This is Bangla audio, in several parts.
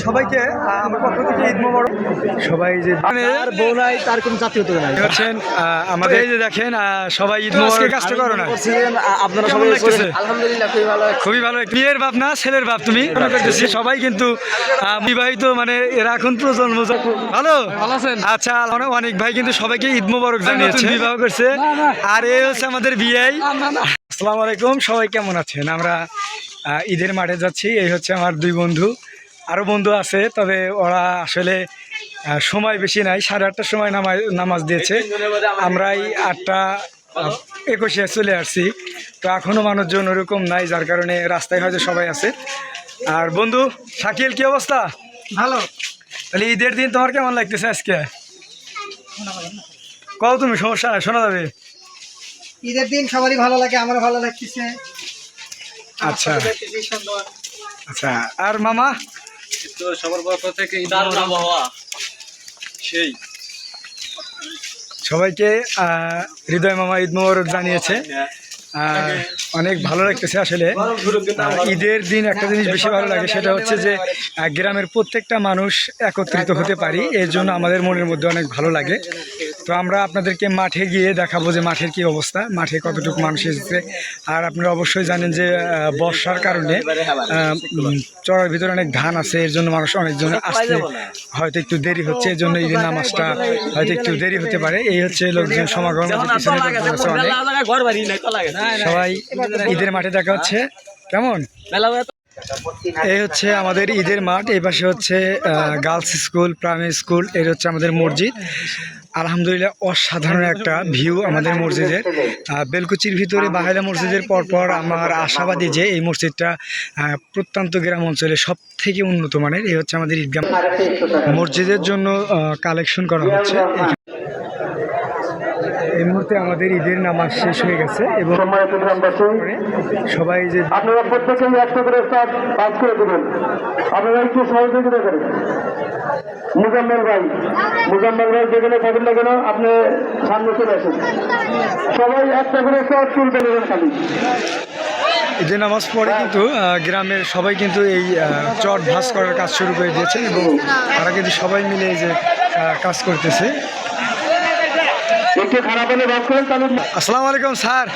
সবাইকে আমার পক্ষ থেকে ঈদ মোবারক। সবাই যে বউ নাই তার কোনো জাতীয়তা নাই হচ্ছেন আমাদের এই যে দেখেন সবাই ঈদ মোবারক কাজটা করো না আপনারা কেমন সবাই লাগতেছে? আলহামদুলিল্লাহ খুবই ভালো। মেয়ের বাপ না ছেলের বাপ তুমি মনে করতেছি সবাই কিন্তু বিবাহিত মানে এরা এখন প্রজন্ম ভালো আছেন? আচ্ছা অনেক ভাই কিন্তু সবাইকে ঈদ মোবারক জানিয়েছে বিবাহ করছে আর এই হচ্ছে আমাদের বিয়ে। আসসালামু আলাইকুম, সবাই কেমন আছেন? আমরা ঈদের মাঠে যাচ্ছি। এই হচ্ছে আমার দুই বন্ধু, আরও বন্ধু আছে, তবে ওরা আসলে সময় বেশি নাই। 8:30টার সময় নামাজ দিয়েছে, আমরাই 8:21 চলে আসছি। তো এখনও মানুষজন ওরকম নাই, যার কারণে রাস্তায় হয়তো সবাই আছে। আর বন্ধু শাকিল, কি অবস্থা? ভালো। তাহলে ঈদের দিন তোমার কেমন লাগতেছে আজকে? কও তুমি, সমস্যা শোনা যাবে। ঈদের দিন সবারই ভালো লাগে, আমারও ভালো লাগতেছে। আচ্ছা আচ্ছা। আর মামা তো সবার পক্ষ থেকে সেই সবাইকে হৃদয় মামা ঈদ মোবারক জানিয়েছে। অনেক ভালো লাগতেছে আসলে। ঈদের দিন একটা জিনিস বেশি ভালো লাগে, সেটা হচ্ছে যে গ্রামের প্রত্যেকটা মানুষ একত্রিত হতে পারি, এর জন্য আমাদের মনের মধ্যে অনেক ভালো লাগে। তো আমরা আপনাদেরকে মাঠে গিয়ে দেখাবো যে মাঠের কি অবস্থা, মাঠে কতটুকু মানুষ এসেছে। আর আপনারা অবশ্যই জানেন যে বর্ষার কারণে চড়ার ভিতরে অনেক ধান আছে, এর জন্য মানুষ অনেকজন আসতে হয়তো একটু দেরি হচ্ছে, এর জন্য ঈদের নামাজটা হয়তো একটু দেরি হতে পারে। এই হচ্ছে লোকজন সমাগম। সবাই ঈদের মাঠে দেখা হচ্ছে। কেমন? এই হচ্ছে আমাদের ঈদের মাঠ, এই পাশে হচ্ছে গার্লস স্কুল, প্রাইমারি স্কুল, এর হচ্ছে আমাদের মসজিদ। আলহামদুলিল্লাহ অসাধারণ একটা ভিউ আমাদের মসজিদের। বেলকুচির ভিতরে বাহাইলা মসজিদের পরপর আমার আশাবাদী যে এই মসজিদটা প্রত্যন্ত গ্রাম অঞ্চলে সব থেকে উন্নত মানের। এই হচ্ছে আমাদের ঈদগাহ। মসজিদের জন্য কালেকশন করা হচ্ছে। এই মুহূর্তে আমাদের ঈদের নামাজ শেষ হয়ে গেছে এবং সবাই যে আপনারা প্রত্যেকেই 100 করে পাস করে দেবেন। আপনারা একটু সহযোগিতা করেন। মুজাম্মেল ভাই যেখানে থাকেন না কেন, আপনি সামনে চলে আসেন। সবাই 1টা করে শট তুলবে নেবেন খালি। ঈদের নামাজ পড়ে কিন্তু গ্রামের সবাই কিন্তু এই চট ভাস করার কাজ শুরু করে দিয়েছে এবং তারা কিন্তু সবাই মিলে এই যে কাজ করতেছে। একটু খারাপ হলে ভাব করেন তাহলে। আসসালামু আলাইকুম স্যার।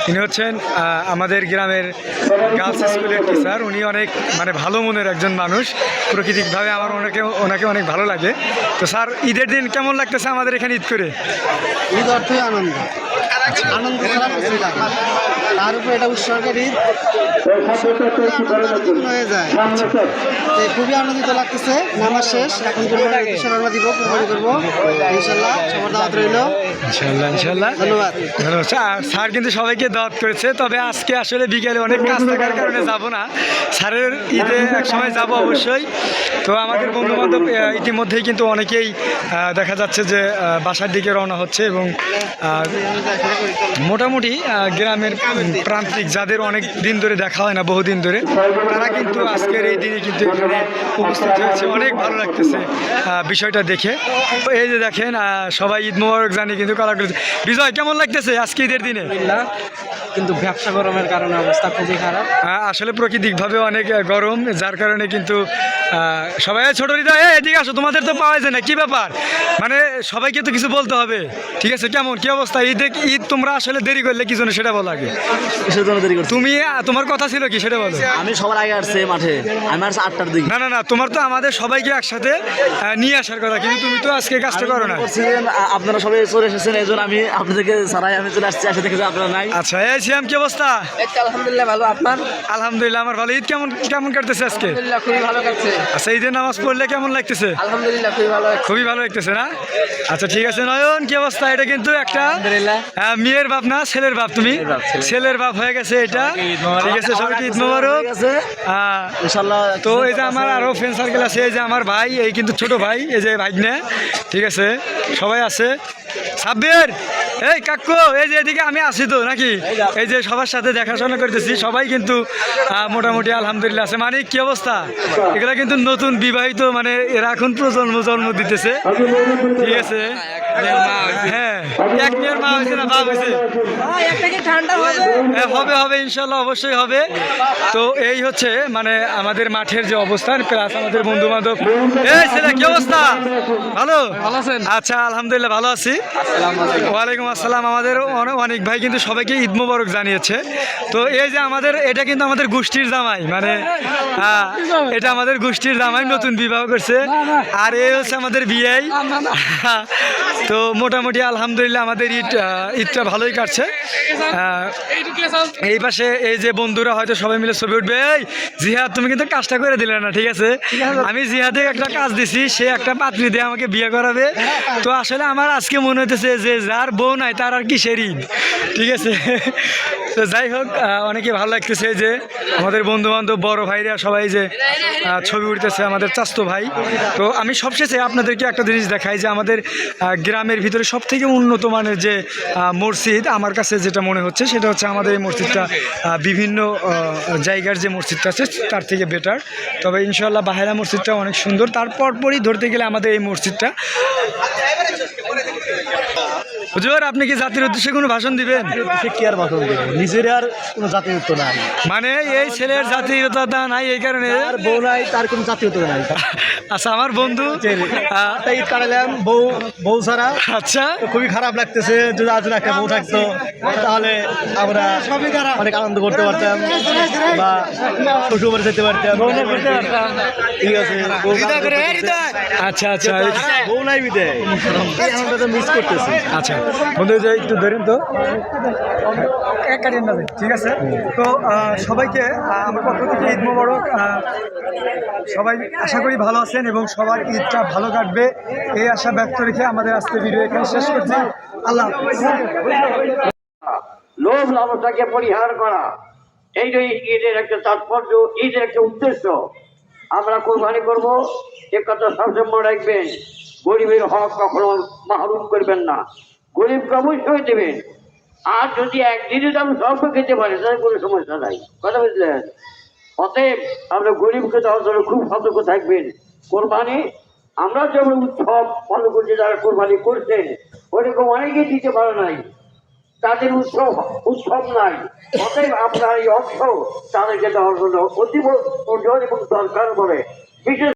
ইনি হচ্ছেন আমাদের গ্রামের গার্লস স্কুলের টিচার। উনি অনেক মানে ভালো মনের একজন মানুষ, প্রাকৃতিকভাবে আমার ওনাকে অনেক ভালো লাগে। তো স্যার, ঈদের দিন কেমন লাগতেছে আমাদের এখানে ঈদ করে? ঈদ অর্থই আনন্দ, আনন্দ ছাড়া কিছুই লাগে না। তার উপর এটা উৎসর্গের ঈদ হয়ে যায়। খুবই আনন্দিত লাগতেছে। নামাজ শেষ, এখন রওনা দিব, কুরবানি করবো ইনশাল্লাহ। সবার দাওয়াত রইল। ইনশাল্লাহ। ধন্যবাদ। স্যার কিন্তু সবাইকে দাওয়াত করেছে, তবে আজকে আসলে বিকেলে অনেক কাজ থাকার কারণে যাব না। স্যারের ঈদে এক সময় যাব অবশ্যই। তো আমাদের বন্ধু বান্ধব ইতিমধ্যেই কিন্তু অনেকেই দেখা যাচ্ছে যে বাসার দিকে রওনা হচ্ছে এবং মোটামুটি গ্রামের প্রান্তিক যাদের অনেক দিন ধরে দেখা হয় না, বহুদিন ধরে, তারা কিন্তু আজকের এই দিনে কিন্তু এখানে উপস্থিত হয়েছে। অনেক ভালো লাগতেছে বিষয়টা দেখে। এই যে দেখেন সবাই ঈদ মোবারক জানিয়ে কিন্তু কলা করেছে। বিজয়, কেমন লাগতেছে আজকে ঈদের দিনে? কিন্তু ব্যবসা গরমের কারণে অবস্থা খুবই খারাপ। আসলে প্রাকৃতিকভাবে অনেক গরম, যার কারণে কিন্তু সবাই ছোট হৃদয় এদিকে আসো, তোমাদের তো পাওয়া যায় না, কি ব্যাপার? মানে সবাইকে তো কিছু বলতে হবে, ঠিক আছে? কেমন কি অবস্থা? ঈদ তোমরা আসলে দেরি করলে কি জন্য সেটা বলো আগে। তুমি তোমার কথা ছিল কি সেটা বলো। আমি সবার আগে আসছে মাঠে, আমি আসছি 8টার দিকে। না, তোমার তো আমাদের সবাইকে একসাথে নিয়ে আসার কথা, কিন্তু তুমি তো আজকে কাজটা করো না। আপনারা সবাই চলে এসেছেন, এই জন্য আমি আপনাদেরকে ছাড়াই আমি চলে আসছি, এসে দেখে আপনারা নাই। আচ্ছা, এই সিয়াম, কি অবস্থা? আলহামদুলিল্লাহ ভালো। আপনার? আলহামদুলিল্লাহ আমার ভালো। ঈদ কেমন কাটতেছে আজকে? খুবই ভালো কাটছে। আচ্ছা, ঈদের নামাজ পড়লে কেমন লাগতেছে? আলহামদুলিল্লাহ খুবই ভালো লাগতেছে না? আচ্ছা, ঠিক আছে। নয়ন, কি অবস্থা? এটা কিন্তু একটা মেয়ের বাপ না ছেলের বাপ, তুমি ছেলের বাপ হয়ে গেছে এটা, ঠিক আছে? সবাইকে ঈদ মোবারক। ইনশাআল্লাহ। তো এই যে আমার আরো ফ্রেন্ড সার্কেল আছে, এই যে আমার ভাই, এই কিন্তু ছোট ভাই, এই যে ভাগ্নে, ঠিক আছে? সবাই আছে। সাব্বির, এই কাকু, এই যে এদিকে আমি আছি তো নাকি? এই যে সবার সাথে দেখাশোনা করতেছি, সবাই কিন্তু মোটামুটি আলহামদুলিল্লাহ আছে। মানে কি অবস্থা? এগুলা কিন্তু নতুন বিবাহিত, মানে এরা এখন জন্ম দিতেছে, ঠিক আছে? হ্যাঁ, হ্যাঁ এক মেয়ের মা হয়েছে না বাপ হয়েছে হ্যাঁ হবে হবে ইনশাল্লাহ অবশ্যই হবে। তো এই হচ্ছে মানে আমাদের মাঠের যে অবস্থান প্লাস আমাদের বন্ধু বান্ধব। এই ছেলে কি অবস্থা? ভালো আছেন? আচ্ছা আলহামদুলিল্লাহ ভালো আছি। ওয়ালাইকুম আসসালাম। আমাদের অনেক ভাই কিন্তু সবাইকে ঈদ মোবারক জানিয়েছে। তো এই যে আমাদের এটা কিন্তু আমাদের গোষ্ঠীর জামাই মানে এটা আমাদের গোষ্ঠীর জামাই নতুন বিবাহ করছে আর এই হচ্ছে আমাদের বিয়াই। তো মোটামুটি আলহামদুলিল্লাহ আমাদের ঈদটা ভালোই কাটছে। এই পাশে এই যে বন্ধুরা হয়তো সবাই মিলে ছবি উঠবে। এই জিহাদ তুমি কিন্তু কাজটা করে দিলে না, ঠিক আছে? আমি জিহাদে একটা কাজ দিছি, সে একটা পাত্রী দিয়ে আমাকে বিয়ে করাবে। তো আসলে আমার আজকে মনে হইতেছে যে যার বউ নাই তার আর কিসের ঈদ, ঠিক আছে? তো যাই হোক অনেকে ভালো লাগতেছে যে আমাদের বন্ধু বান্ধব বড় ভাইরা সবাই যে ছবি উঠতেছে, আমাদের চাস্তো ভাই। তো আমি সবশেষে আপনাদেরকে একটা জিনিস দেখাই যে আমাদের গ্রামের ভিতরে সব থেকে উন্নত মানের যে মসজিদ আমার কাছে যেটা মনে হচ্ছে সেটা হচ্ছে আমাদের এই মসজিদটা বিভিন্ন জায়গার যে মসজিদটা আছে তার থেকে বেটার। তবে ইনশাআল্লাহ বাহেরা মসজিদটা অনেক সুন্দর। তারপর পরই ধরতে গেলে আমাদের এই মসজিদটা। হুজুর আপনি কি জাতির উদ্দেশ্যে কোনো ভাষণ দিবেন? কি আর ভাষণ দেবো, নিজের আর কোনো জাতীয়ত্ব নাই, মানে এই ছেলের জাতীয়তা নাই এই কারণে আর বউ নাই তার কোনো জাতীয়ত্ব নাই। আচ্ছা আমার বন্ধু ঈদ কাটালাম বউ ছাড়া। আচ্ছা খুবই খারাপ লাগতেছে, যদি আজ একটা বউ থাকতো তাহলে আমরা অনেক আনন্দ করতে পারতাম বা শ্বশুর বাড়ি যেতে পারতাম, ঠিক আছে? আচ্ছা আচ্ছা বউ নাই বিদে এই আনন্দটা মিস করতেছি। আচ্ছা বন্ধু যে একটু ধরেন তো ঠিক আছে? তো সবাইকে আমার পক্ষ থেকে ঈদ মোবারক। সবাই আশা করি ভালো আছেন এবং সবার ঈদটা ভালো কাটবে এই আশা ব্যক্ত রেখে আমাদের আজকে ভিডিও এখানে শেষ করছি। আল্লাহ হাফেজ। লোভ লালসাকে পরিহার করা, এইটাই ঈদের একটা তাৎপর্য, ঈদের একটা উদ্দেশ্য। আমরা কোরবানি করব এ কথা সবসময় মনে রাখবেন। গরিবের হক কখনো মাহরুম করবেন না, গরিবকে অবশ্যই দেবেন। আর যদি একদিনে দাম সব খেতে পারে তাহলে কোনো সমস্যা নাই, কথা বুঝলেন? অতএব আমরা গরিবকে দেওয়ার জন্য খুব সতর্ক থাকবেন। কোরবানি আমরা যেমন উৎসব পালন করছি, যারা কোরবানি করছেন ওরকম অনেকেই দিতে পারে নাই, তাদের উৎসব নাই। অতএব আপনার এই অর্থ তাদেরকে দেওয়ার জন্য অতীব প্রয়োজন এবং দরকার বলে বিশেষ